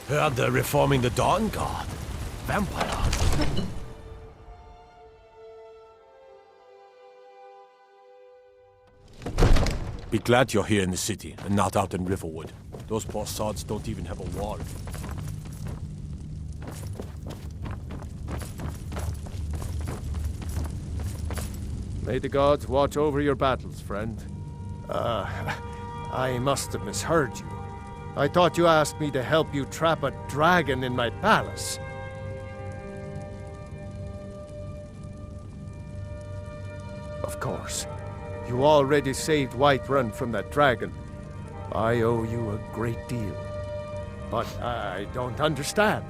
Heard they're reforming the Dawn Guard. Vampire. Be glad you're here in the city and not out in Riverwood. Those poor sods don't even have a wall. May the gods watch over your battles, friend. I must have misheard you. I thought you asked me to help you trap a dragon in my palace. Of course. You already saved Whiterun from that dragon. I owe you a great deal. But I don't understand.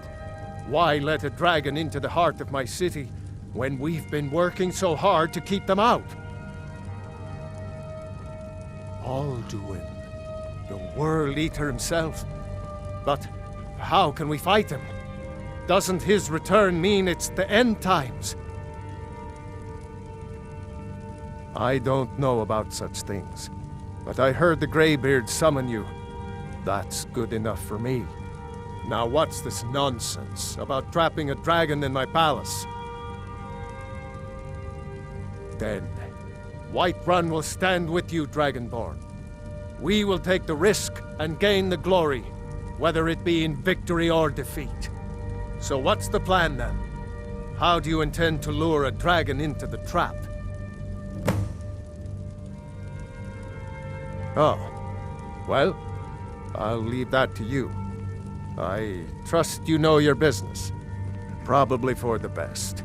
Why let a dragon into the heart of my city when we've been working so hard to keep them out? Alduin, the World Eater himself. But how can we fight him? Doesn't his return mean it's the end times? I don't know about such things, but I heard the Greybeard summon you. That's good enough for me. Now what's this nonsense about trapping a dragon in my palace? Then, Whiterun will stand with you, Dragonborn. We will take the risk and gain the glory, whether it be in victory or defeat. So what's the plan then? How do you intend to lure a dragon into the trap? Oh, well, I'll leave that to you. I trust you know your business. Probably for the best.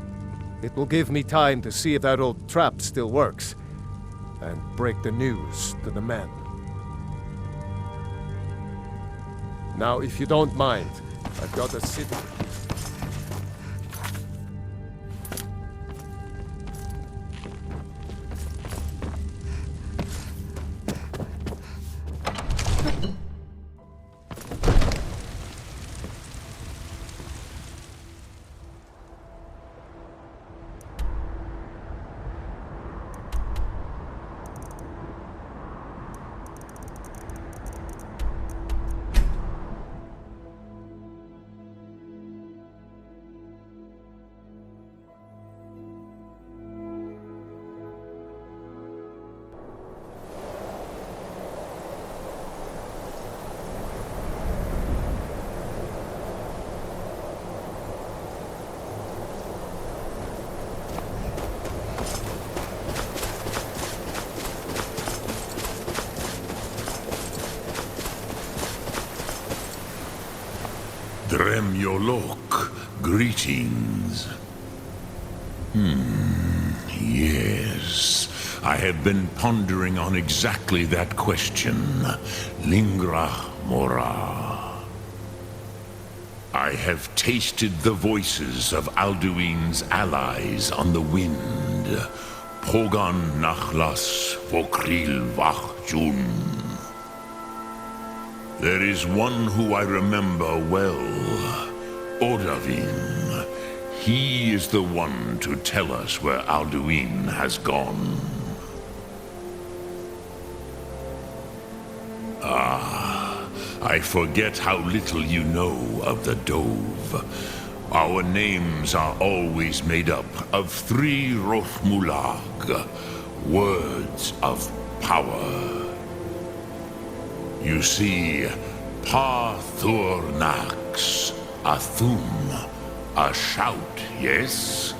It will give me time to see if that old trap still works, and break the news to the men. Now, if you don't mind, I've got a city. Dremyolok, greetings. Yes. I have been pondering on exactly that question. Lingra mora. I have tasted the voices of Alduin's allies on the wind. Pogan nachlas vokril vachjun. There is one who I remember well, Odahviing. He is the one to tell us where Alduin has gone. Ah, I forget how little you know of the Dove. Our names are always made up of 3 Rothmulag, words of power. You see, Pa-Thur-Nax, a thum, a shout, yes?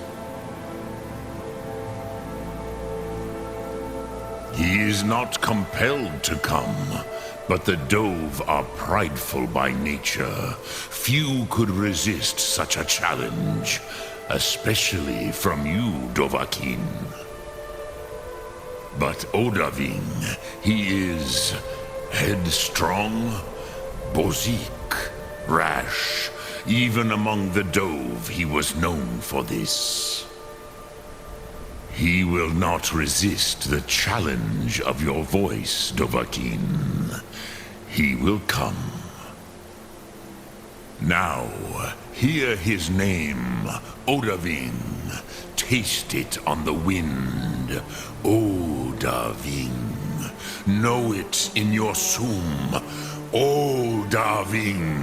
He is not compelled to come, but the Dove are prideful by nature. Few could resist such a challenge, especially from you, Dovahkiin. But Odahviing, he is headstrong, bozik, rash. Even among the Dove, he was known for this. He will not resist the challenge of your voice, Dovahkiin. He will come. Now, hear his name, Odahviing. Taste it on the wind, Odahviing. Know it in your sum, Odahviing.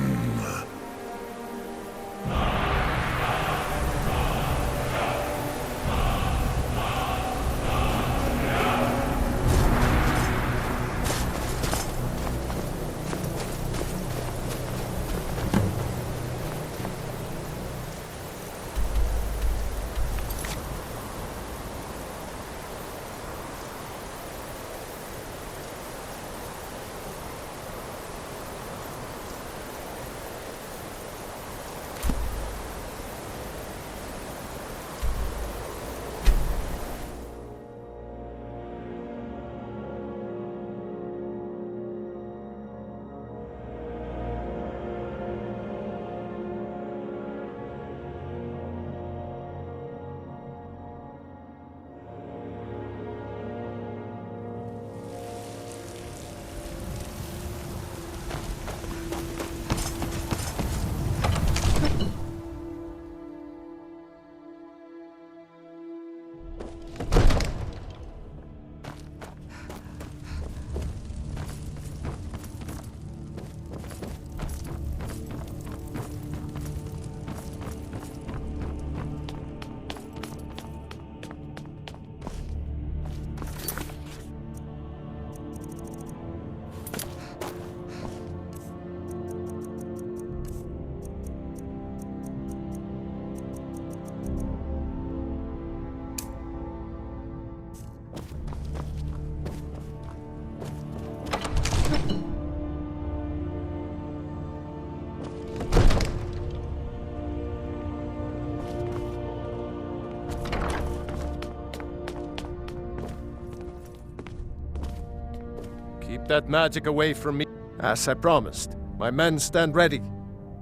that magic away from me. As I promised, my men stand ready.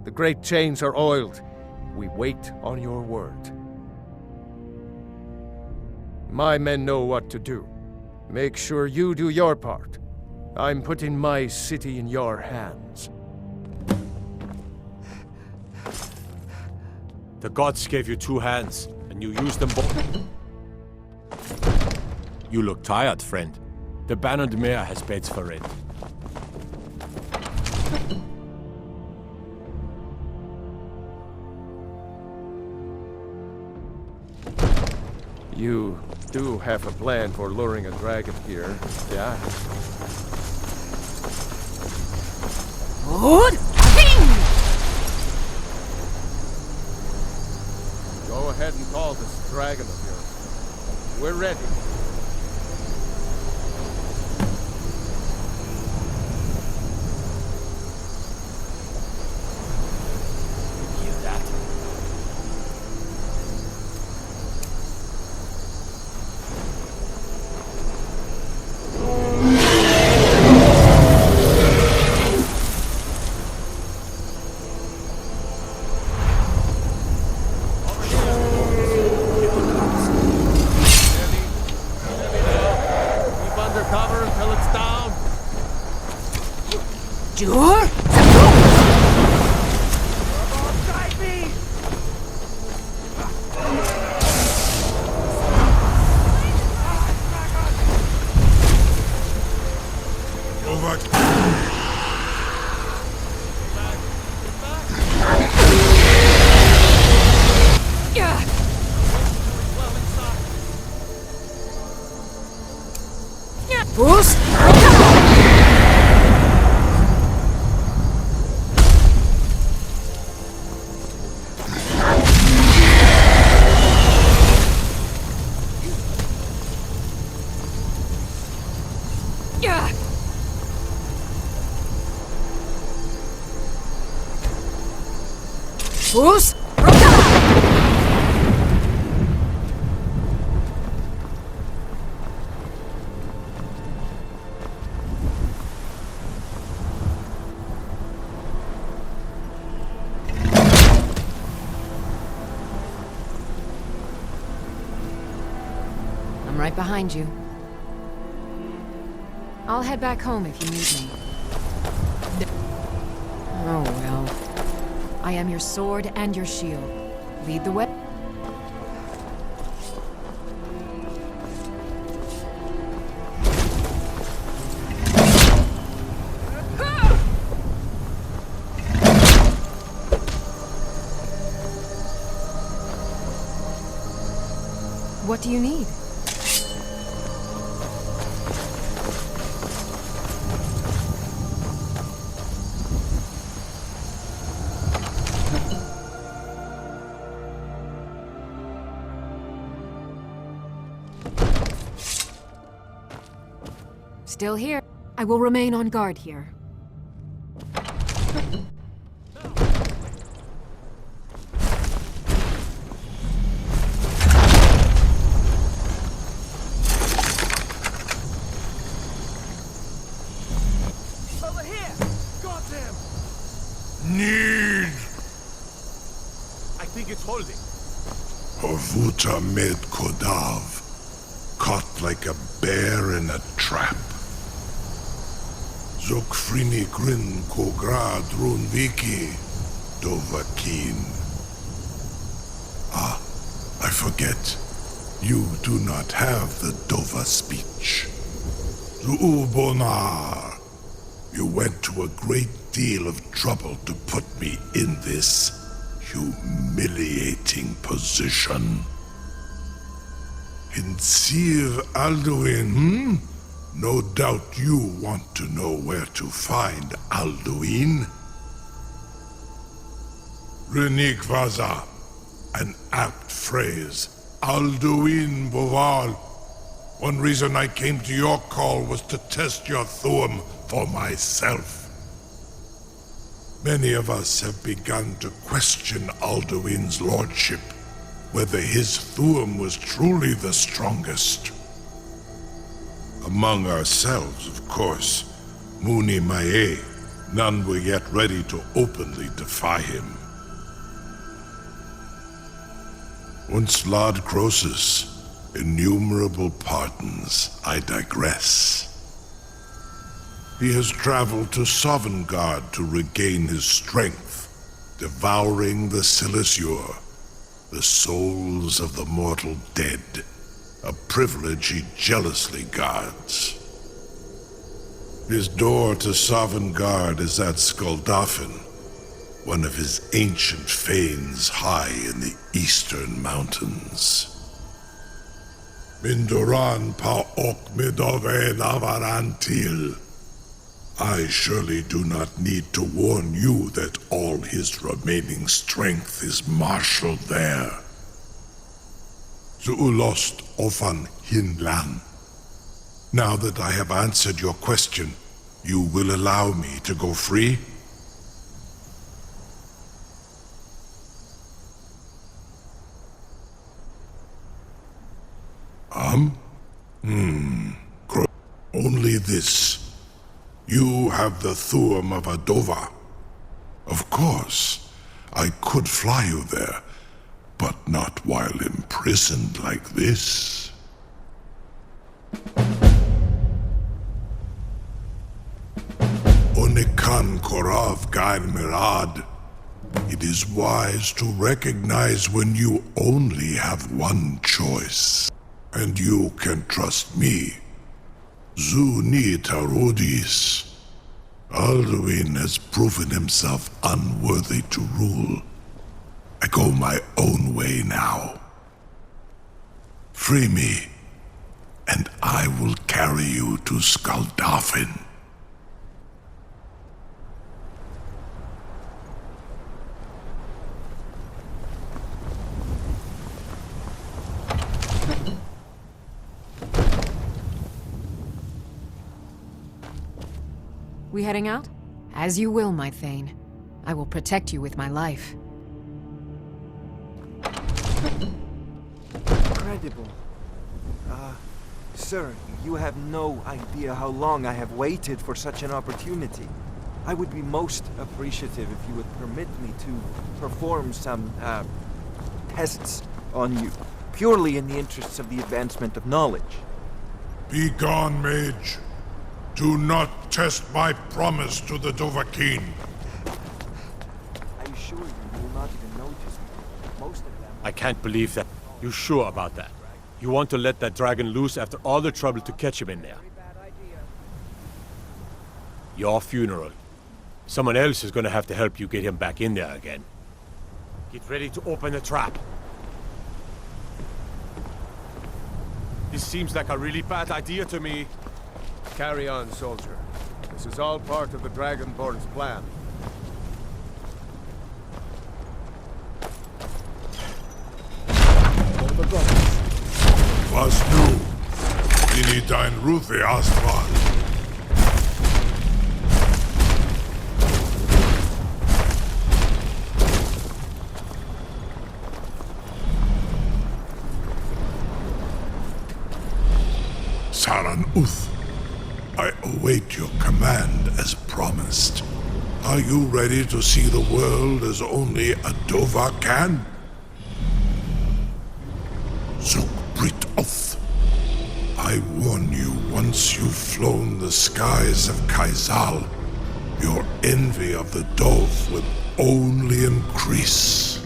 The great chains are oiled. We wait on your word. My men know what to do. Make sure you do your part. I'm putting my city in your hands. The gods gave you 2 hands, and you used them both. You look tired, friend. The Bannered Mare has beds for rent. You do have a plan for luring a dragon here, yeah? Go ahead and call this dragon of yours. We're ready. Hear that? Cover until it's down. Jur? Bruce? Bruce? I'm right behind you. I'll head back home if you need me. Oh well. I am your sword and your shield. Lead the way. What do you need? Still here. I will remain on guard here. Over here! Got him! Need I think it's holding. Horvuta med Kodav, caught like a bear in a trap. Zokfrini grin Kograd Runviki, Dovakin. Ah, I forget. You do not have the Dova speech. Zuubonar, you went to a great deal of trouble to put me in this humiliating position. Insir Alduin, No doubt you want to know where to find Alduin. Renik Vaza, an apt phrase. Alduin Boval. One reason I came to your call was to test your Thuum for myself. Many of us have begun to question Alduin's lordship, whether his Thuum was truly the strongest. Among ourselves, of course, Muni Mae, none were yet ready to openly defy him. Once Lord Croesus, innumerable pardons, I digress. He has traveled to Sovngarde to regain his strength, devouring the Silesure, the souls of the mortal dead, a privilege he jealously guards. His door to Sovngarde is at Skuldafn, one of his ancient fanes high in the eastern mountains. Mindoran pa ok midove navarantil. I surely do not need to warn you that all his remaining strength is marshaled there. Zuulost ofan hinlan. Now that I have answered your question, you will allow me to go free? Only this. You have the Thuum of Adova. Of course, I could fly you there, but not while imprisoned like this. Onikan Korav Gair Mirad. It is wise to recognize when you only have one choice. And you can trust me. Zuni Tarudis. Alduin has proven himself unworthy to rule. I go my own way now. Free me, and I will carry you to Skuldafn. We heading out? As you will, my Thane. I will protect you with my life. Incredible. Sir, you have no idea how long I have waited for such an opportunity. I would be most appreciative if you would permit me to perform some, tests on you, purely in the interests of the advancement of knowledge. Be gone, mage. Do not test my promise to the Dovahkiin. I assure you, you will not even notice me. Most of them... I can't believe that. You sure about that? You want to let that dragon loose after all the trouble to catch him in there? Your funeral. Someone else is gonna have to help you get him back in there again. Get ready to open the trap. This seems like a really bad idea to me. Carry on, soldier. This is all part of the Dragonborn's plan. Hold the guns. Was nu? Dini dein Ruthi Asval. Saran Uth. I await your command as promised. Are you ready to see the world as only a Dova can? Zukbrit Oth. I warn you, once you've flown the skies of Kaizal, your envy of the Dove will only increase.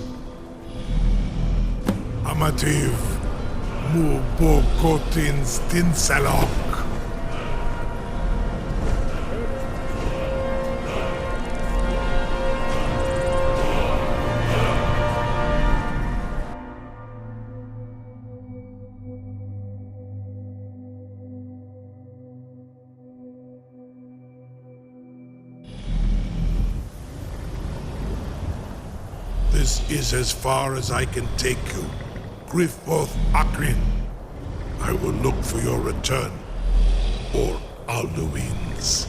Amativ Mubokotins Tinselok. This is as far as I can take you. Griffboth Akrin. I will look for your return. Or Alduin's.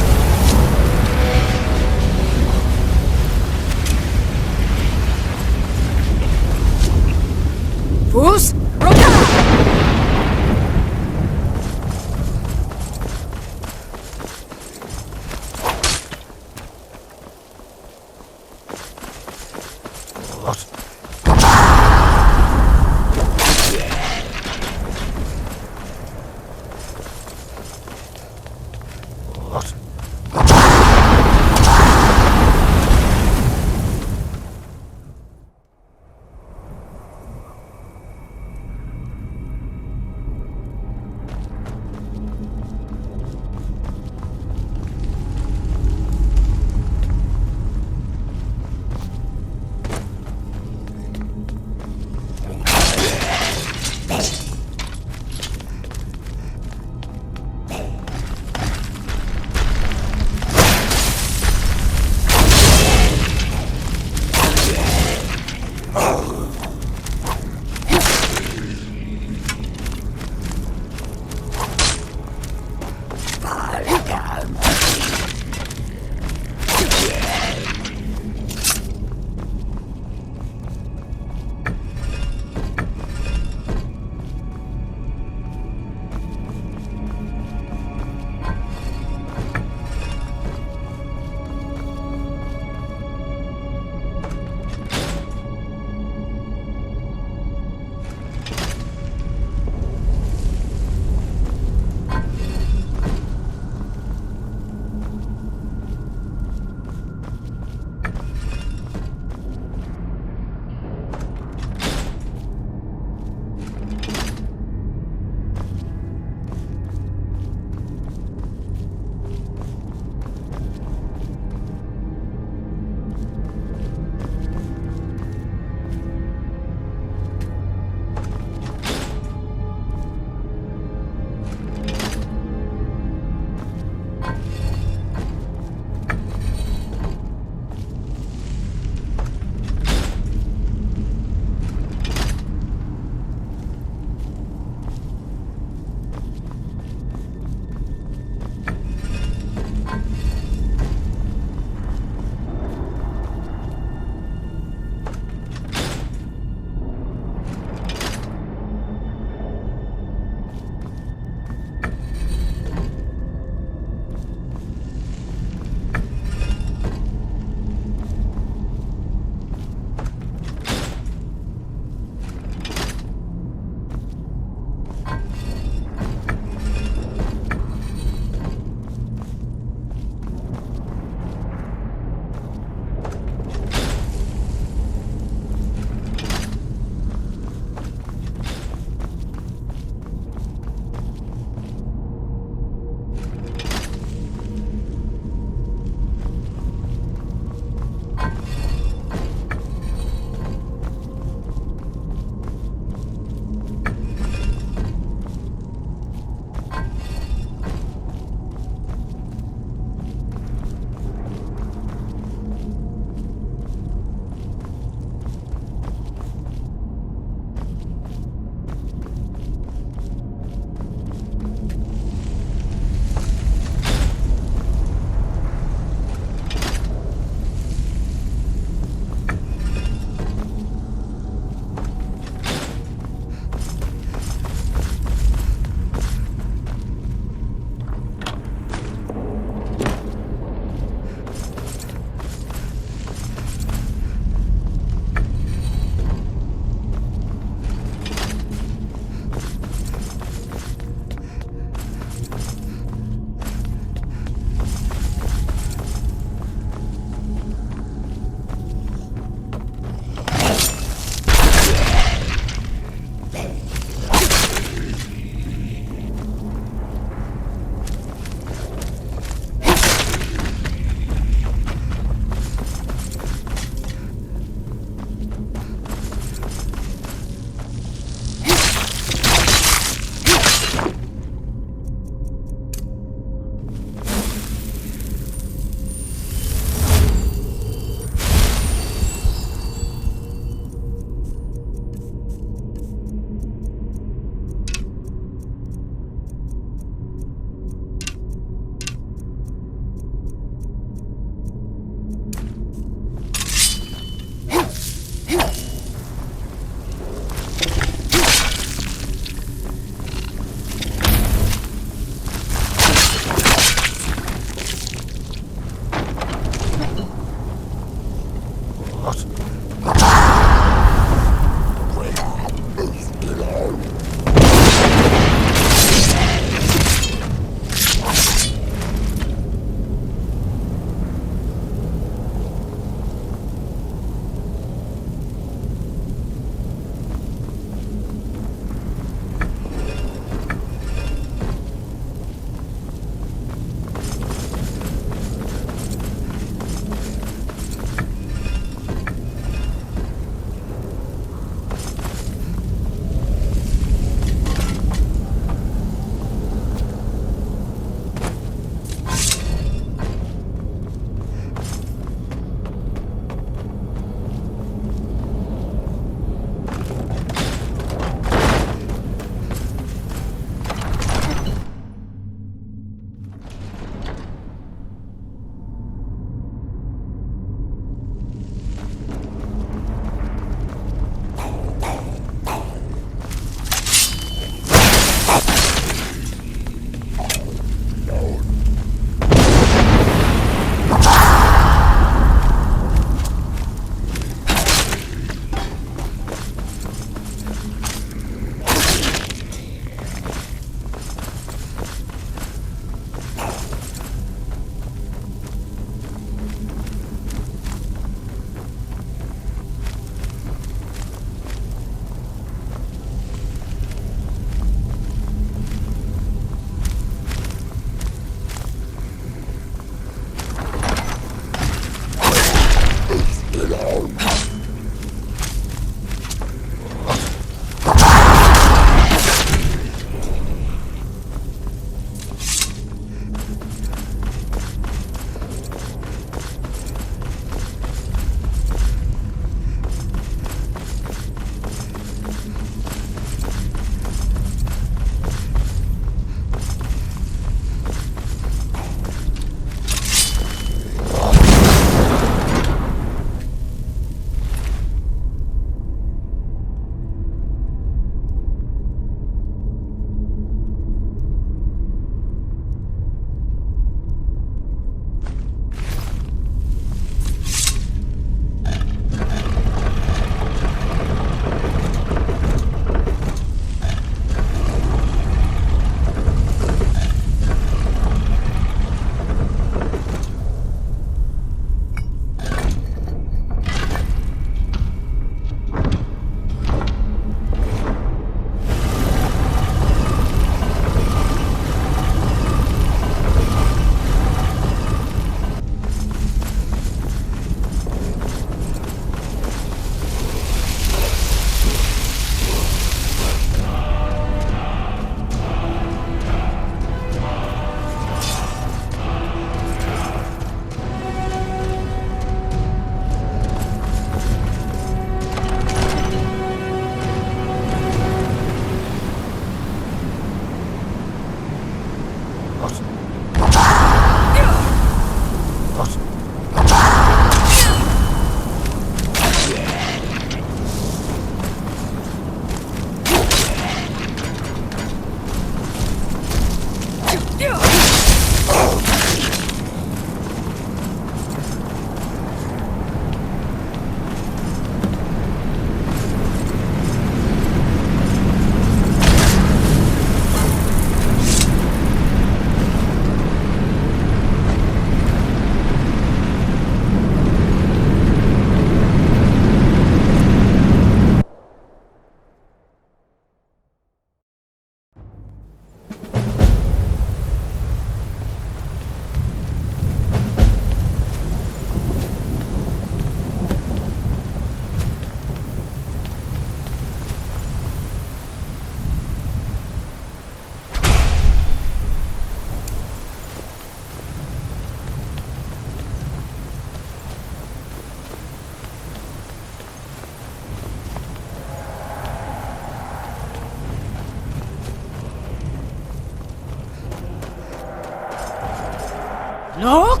Look!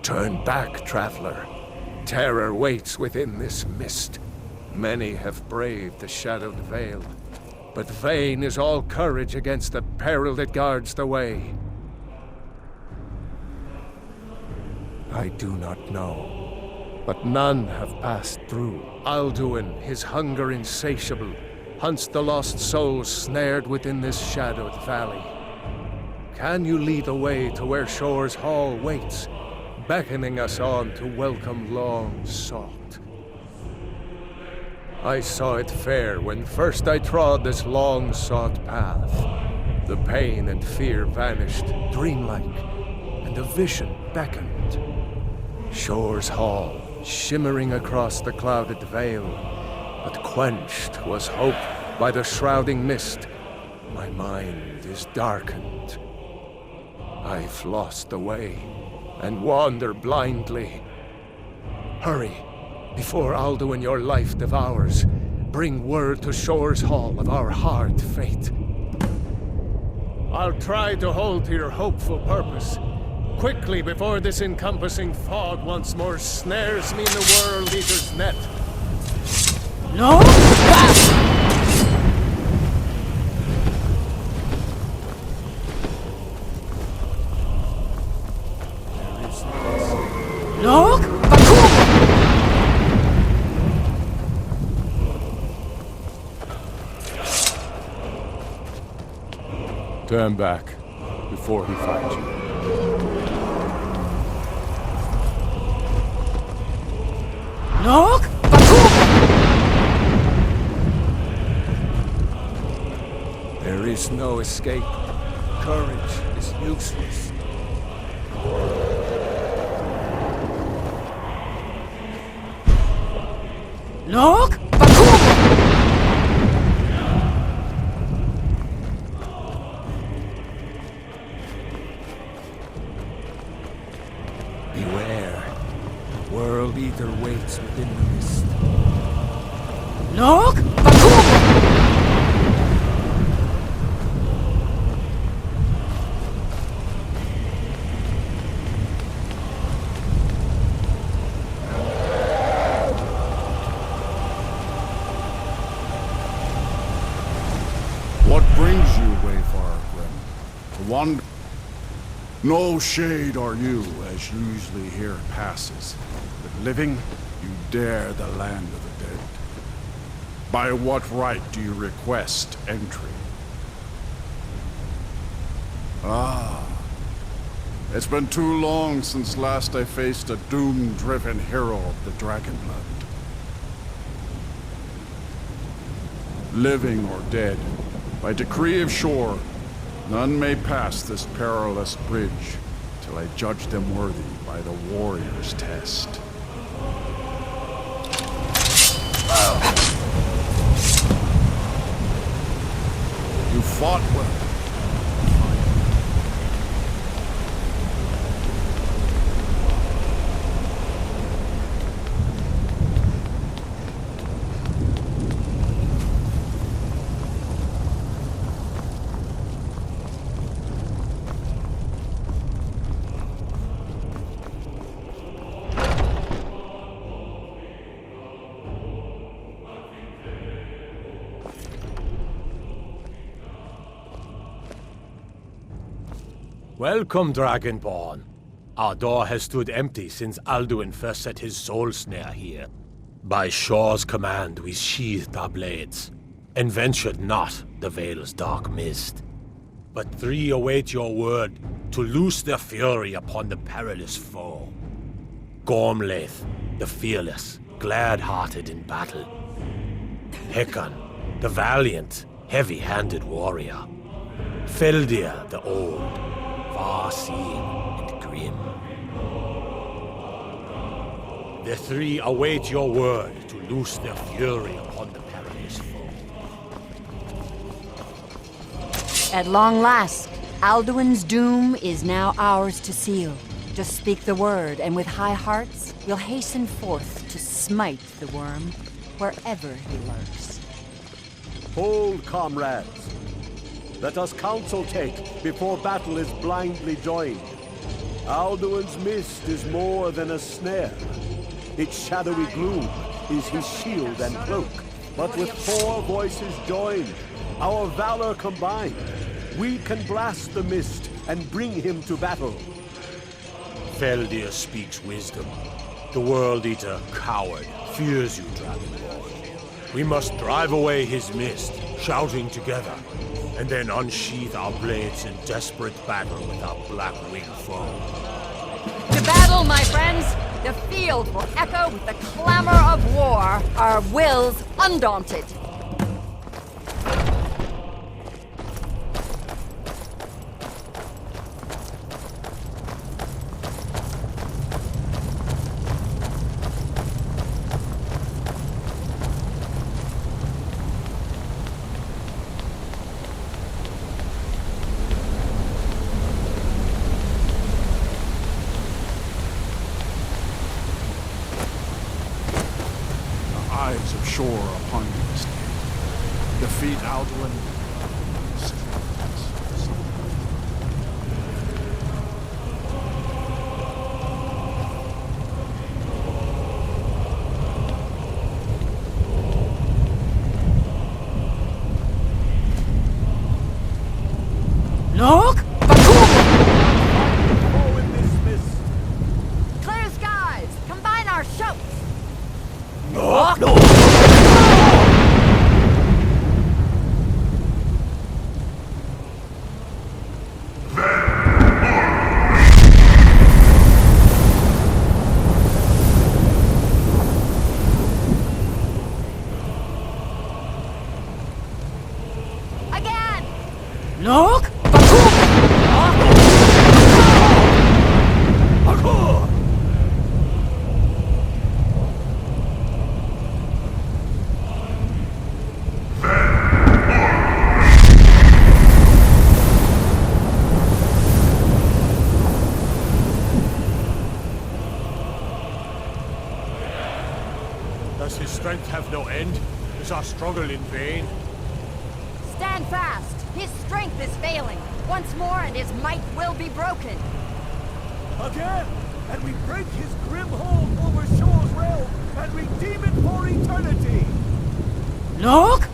Turn back, traveler. Terror waits within this mist. Many have braved the shadowed veil, but vain is all courage against the peril that guards the way. I do not know, but none have passed through. Alduin, his hunger insatiable, hunts the lost souls snared within this shadowed valley. Can you lead the way to where Shore's Hall waits, beckoning us on to welcome long sought? I saw it fair when first I trod this long-sought path. The pain and fear vanished, dreamlike, and a vision beckoned. Shore's Hall, shimmering across the clouded veil, but quenched was hope by the shrouding mist. My mind is darkened. I've lost the way, and wander blindly. Hurry, before Alduin your life devours. Bring word to Shore's Hall of our hard fate. I'll try to hold to your hopeful purpose. Quickly, before this encompassing fog once more snares me in the World Eater's net. No! Look! Turn back before he finds you. Look! There is no escape. Courage is useless. Look! Beware. World Eater waits within the mist. Look! What brings you, Wayfarer Grim? To wander? No shade are you, as usually here passes. But living, you dare the land of the dead. By what right do you request entry? Ah. It's been too long since last I faced a doom-driven hero of the Dragonblood. Living or dead, by decree of Shore, none may pass this perilous bridge till I judge them worthy by the warrior's test. You fought well. Welcome, Dragonborn. Our door has stood empty since Alduin first set his soul snare here. By Shaw's command, we sheathed our blades, and ventured not the Vale's dark mist. But three await your word to loose their fury upon the perilous foe. Gormlaith, the fearless, glad-hearted in battle. Hekon, the valiant, heavy-handed warrior. Feldir, the old, far-seeing and grim. The three await your word to loose their fury upon the perilous foe. At long last, Alduin's doom is now ours to seal. Just speak the word, and with high hearts, we'll hasten forth to smite the worm wherever he lurks. Hold, comrades. Let us counsel take before battle is blindly joined. Alduin's mist is more than a snare. Its shadowy gloom is his shield and cloak. But with 4 voices joined, our valor combined, we can blast the mist and bring him to battle. Feldir speaks wisdom. The World Eater, coward, fears you, Dragonborn. We must drive away his mist, shouting together, and then unsheath our blades in desperate battle with our black-winged foe. To battle, my friends! The field will echo with the clamor of war, our wills undaunted. Eyes of shore upon you this day. Defeat Alduin. Look! Oh, in this mist. Clear skies! Combine our shouts! Again! Look! Does his strength have no end? Is our struggle in vain? Stand fast! His strength is failing. Once more and his might will be broken. Again! And we break his grim hold over Shaw's realm and redeem it for eternity! Look!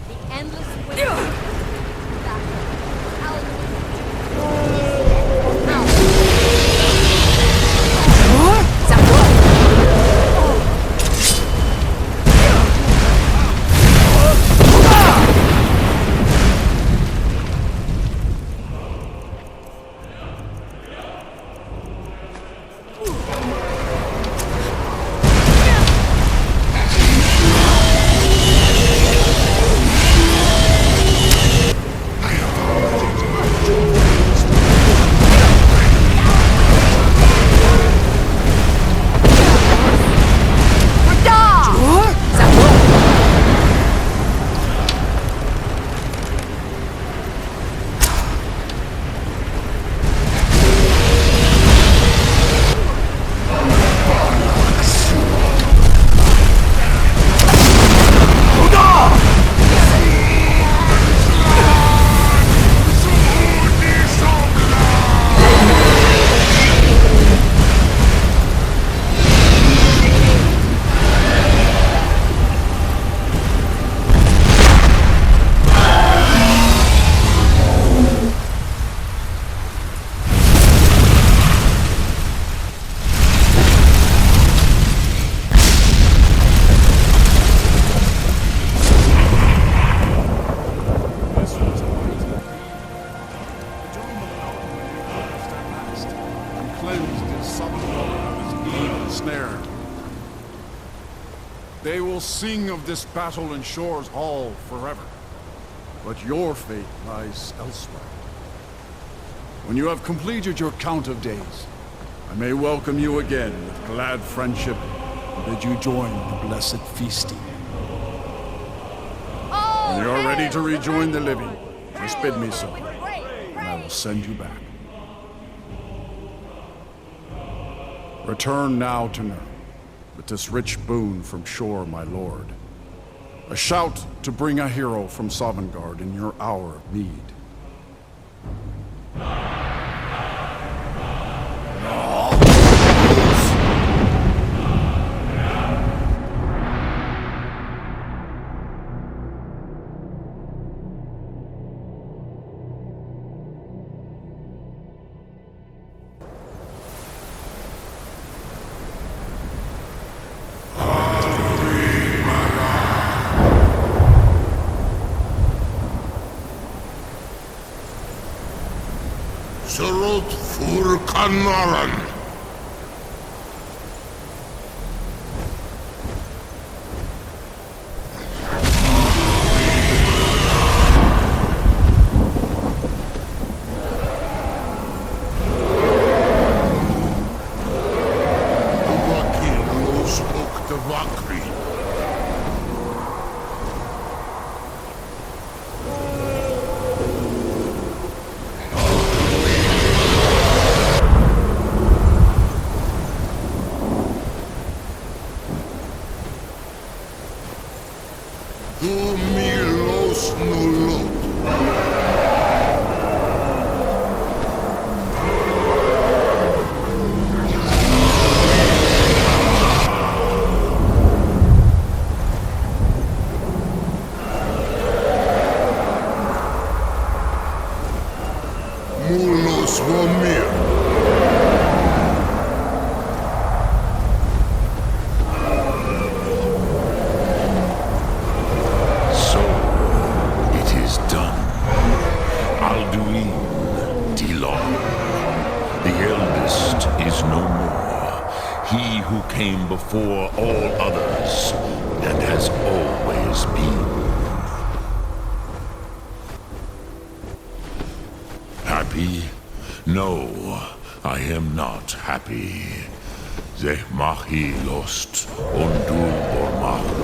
The endless wind. They will sing of this battle in Shore's Hall forever. But your fate lies elsewhere. When you have completed your count of days, I may welcome you again with glad friendship and bid you join the blessed feasting. When you are ready to rejoin the living, just bid me so, and I will send you back. Return now to Nurn, with this rich boon from Shore, my lord. A shout to bring a hero from Sovngarde in your hour of need. Surut fur Kanaran. Before all others, and has always been. Happy? No, I am not happy. Zeh mahi lost, ondul bormahu.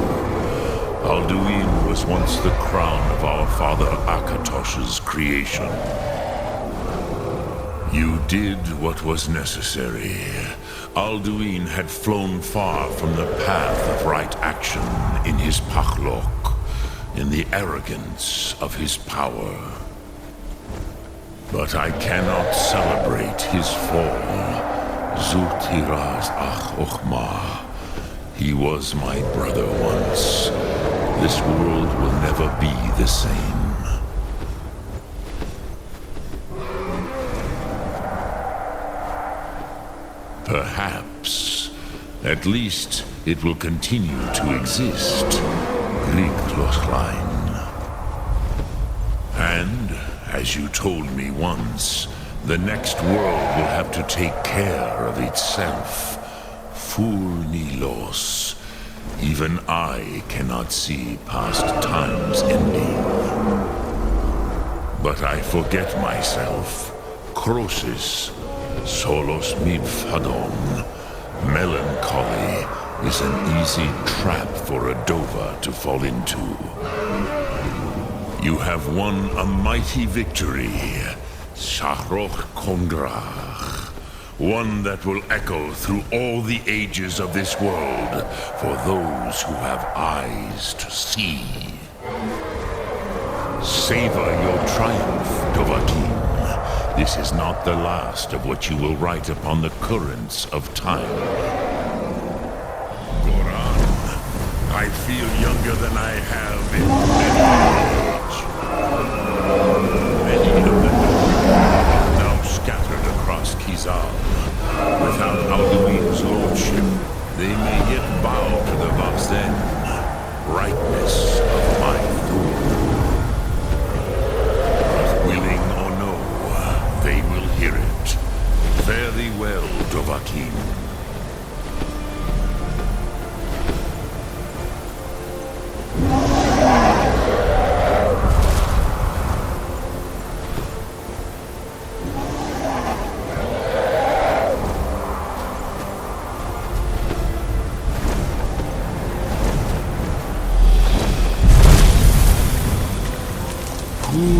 Alduin was once the crown of our father Akatosh's creation. You did what was necessary. Alduin had flown far from the path of right action in his pachlok, in the arrogance of his power. But I cannot celebrate his fall. Zutiraz ach ochma. He was my brother once. This world will never be the same. Perhaps. At least it will continue to exist. Griglochlein. And, as you told me once, the next world will have to take care of itself. Fulnilos. Even I cannot see past time's ending. But I forget myself. Crosis. Solos midfadon. Melancholy is an easy trap for a Dova to fall into. You have won a mighty victory, Shahroch Kondrach. One that will echo through all the ages of this world for those who have eyes to see. Savor your triumph, Dovahkiin. This is not the last of what you will write upon the currents of time. Goran, I feel younger than I have in many age. Many of the Dova now scattered across Kizal. Without Alduin's lordship, they may yet bow to the Vazen, brightness of my throne. Willing or no, they will hear it. Fare thee well, Dovahkiin.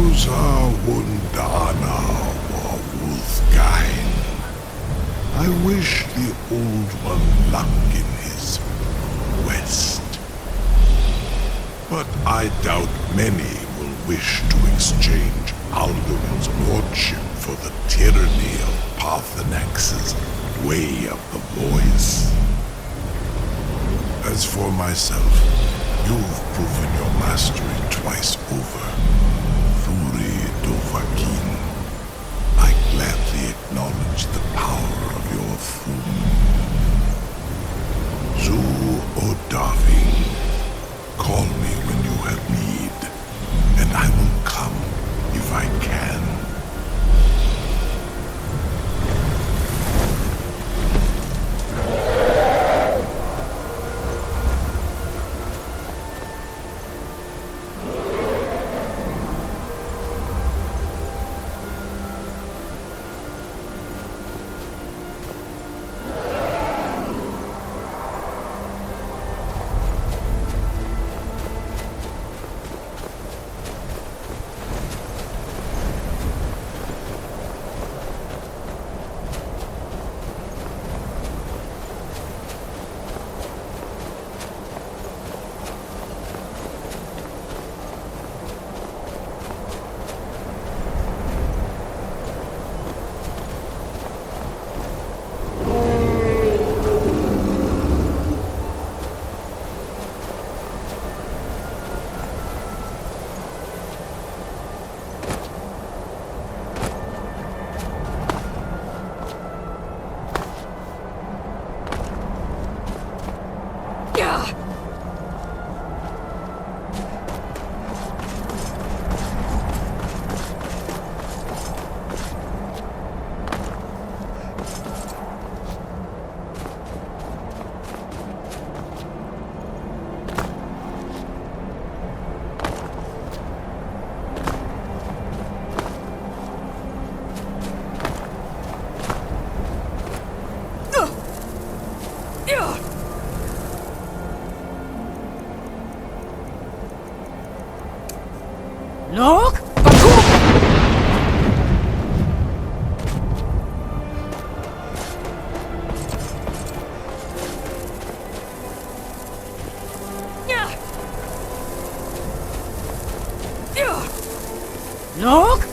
Usa Wundana or Wolfgain. I wish the Old One luck in his quest. But I doubt many will wish to exchange Alduin's lordship for the tyranny of Parthenax's Way of the Voice. As for myself, you've proven your mastery twice over. Thuri Dovahkiin, I gladly acknowledge the power of your Thum. Zu Odaving, call me when you have need, and I will come if I can. Look! Look!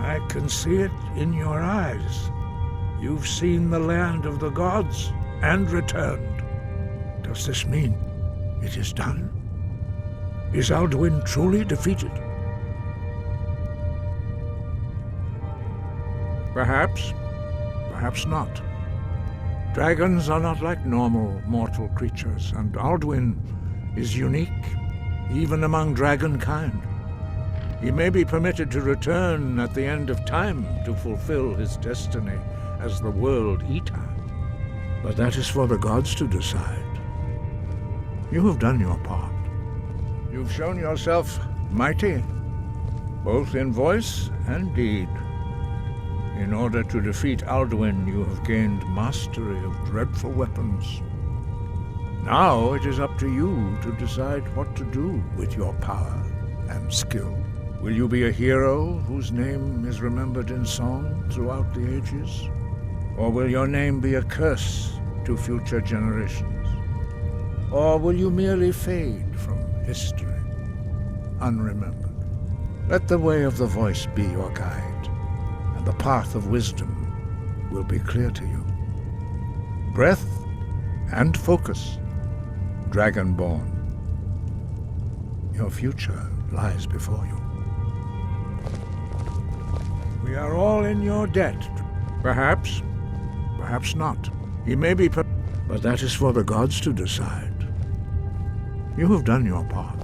I can see it in your eyes. You've seen the land of the gods and returned. Does this mean it is done? Is Alduin truly defeated? Perhaps, perhaps not. Dragons are not like normal mortal creatures, and Alduin is unique, even among dragon kind. He may be permitted to return at the end of time to fulfill his destiny as the World Eater. But that is for the gods to decide. You have done your part. You've shown yourself mighty, both in voice and deed. In order to defeat Alduin, you have gained mastery of dreadful weapons. Now it is up to you to decide what to do with your power and skill. Will you be a hero whose name is remembered in song throughout the ages? Or will your name be a curse to future generations? Or will you merely fade from history, unremembered? Let the way of the voice be your guide, and the path of wisdom will be clear to you. Breath and focus, Dragonborn. Your future lies before you. We are all in your debt. Perhaps, perhaps not. He may be, but that is for the gods to decide. You have done your part.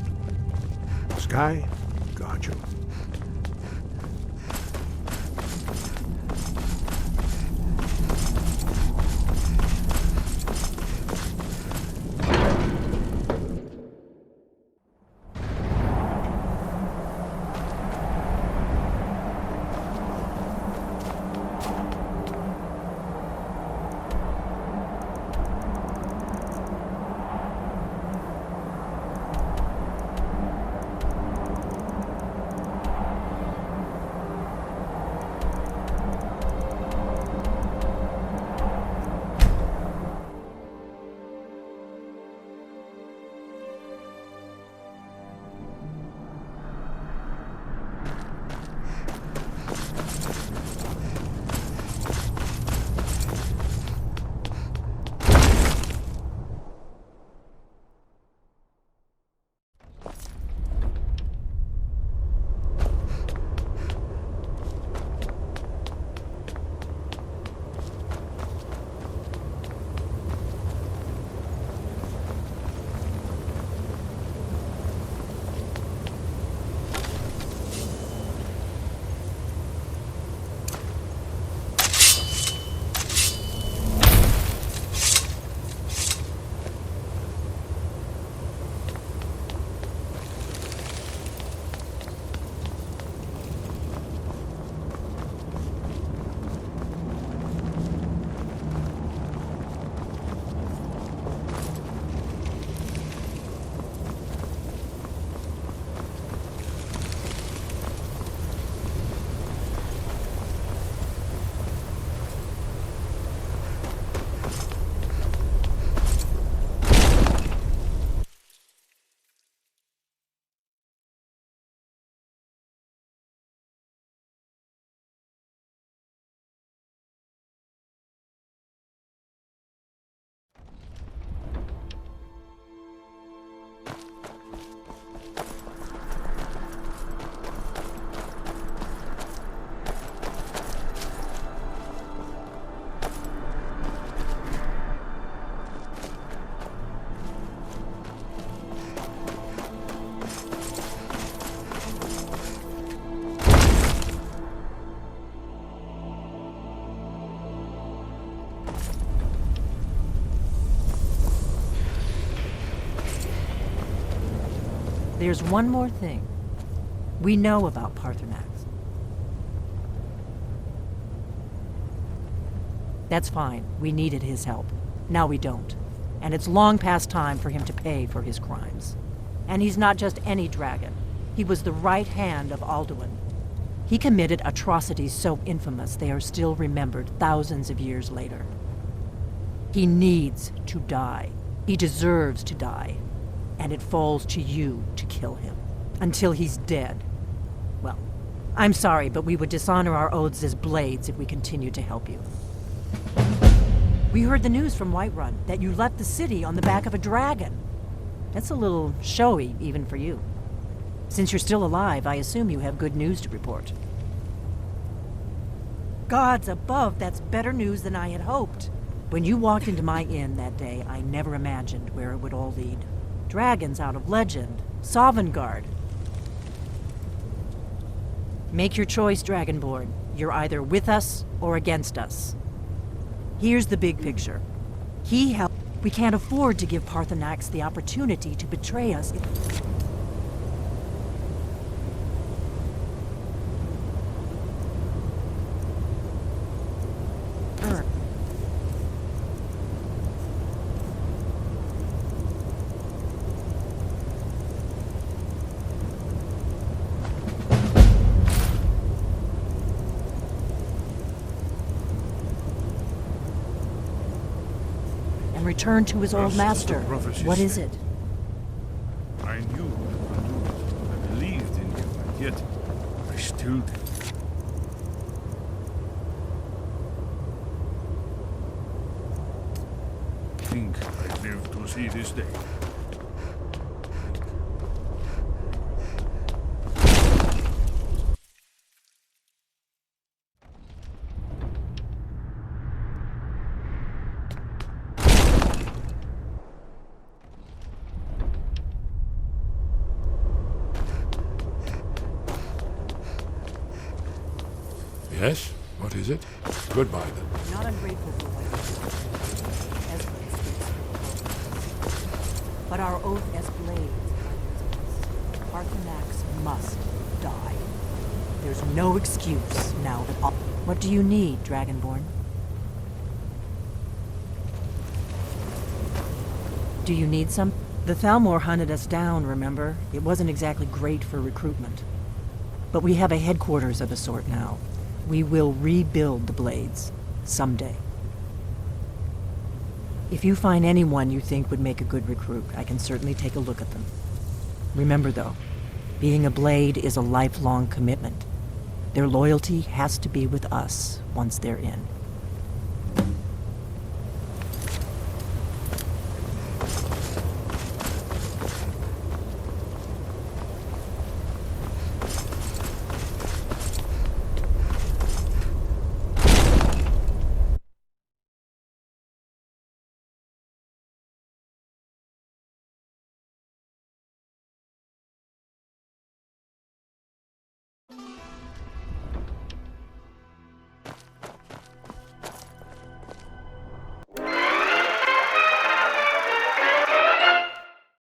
Sky, guard you. There's one more thing. We know about Paarthurnax. That's fine. We needed his help. Now we don't. And it's long past time for him to pay for his crimes. And he's not just any dragon. He was the right hand of Alduin. He committed atrocities so infamous they are still remembered thousands of years later. He needs to die. He deserves to die. And it falls to you to kill him. Until he's dead. Well, I'm sorry, but we would dishonor our oaths as blades if we continued to help you. We heard the news from Whiterun that you left the city on the back of a dragon. That's a little showy, even for you. Since you're still alive, I assume you have good news to report. Gods above, that's better news than I had hoped. When you walked into my inn that day, I never imagined where it would all lead. Dragons out of legend. Sovngarde. Make your choice, Dragonborn. You're either with us or against us. Here's the big picture. He helped. We can't afford to give Paarthurnax the opportunity to betray us. Return to his old master. What is it? I knew. I believed in you, and yet I still did. think I'd live to see this day. Yes? What is it? Goodbye, then. Not ungrateful for what you did. But our oath as blades. Arthanax must die. There's no excuse now that all... What do you need, Dragonborn? Do you need some? The Thalmor hunted us down, remember? It wasn't exactly great for recruitment. But we have a headquarters of a sort now. We will rebuild the Blades. Someday. If you find anyone you think would make a good recruit, I can certainly take a look at them. Remember, though, being a Blade is a lifelong commitment. Their loyalty has to be with us once they're in.